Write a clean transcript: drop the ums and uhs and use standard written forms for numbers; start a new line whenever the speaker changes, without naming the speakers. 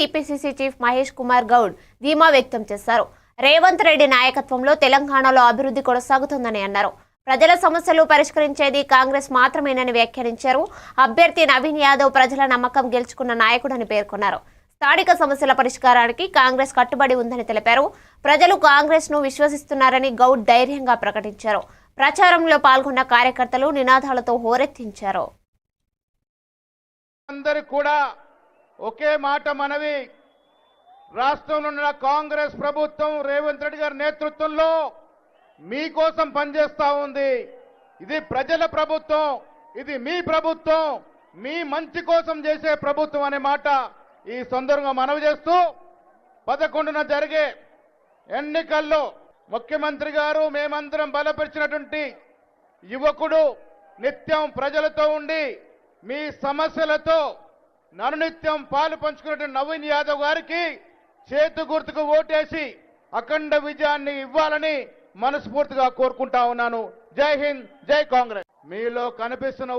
TPCC chief Mahesh Kumar Goud ధీమా వ్యక్తం చేశారు. రేవంత్ రెడ్డి నాయకత్వంలో తెలంగాణలో అభివృద్ధి కొనసాగుతుందని అన్నారు. ప్రజల సమస్యలు పరిష్కరించేది కాంగ్రెస్ మాత్రమేనని వ్యాఖ్యానించారు. అభ్యర్థి నవీన్ యాదవ్ ప్రజల నమ్మకం గెలుచుకున్న నాయకుడని పేర్కొన్నారు. స్థానిక సమస్యల పరిష్కారానికి కాంగ్రెస్ కట్టుబడి ఉందని తెలిపారు. ప్రజలు కాంగ్రెస్ ను విశ్వసిస్తున్నారని గౌడ్ ధైర్యంగా ప్రకటించారు. ప్రచారంలో పాల్గొన్న కార్యకర్తలు నినాదాలతో హోరెత్తించారు.
అందరూ కూడా ఒకే మాట మనవి, రాష్ట్రంలో ఉన్న కాంగ్రెస్ ప్రభుత్వం రేవంత్ రెడ్డి గారి నేతృత్వంలో మీకోసం పనిచేస్తా ఉంది. ఇది ప్రజల ప్రభుత్వం, ఇది మీ ప్రభుత్వం, మీ మంచి కోసం చేసే ప్రభుత్వం అనే మాట ఈ సందర్భంగా మనవి చేస్తూ 11న జరిగే ఎన్నికల్లో ముఖ్యమంత్రి గారు మేమందరం బలపరిచినటువంటి యువకుడు నిత్యం ప్రజలతో ఉండి మీ సమస్యలతో ననునిత్యం పాలు పంచుకున్నటువంటి నవీన్ యాదవ్ గారికి చేతు గుర్తుకు ఓటేసి అఖండ విజయాన్ని ఇవ్వాలని మనస్ఫూర్తిగా కోరుకుంటా ఉన్నాను. జై హింద్, జై కాంగ్రెస్. మీలో కనిపిస్తున్న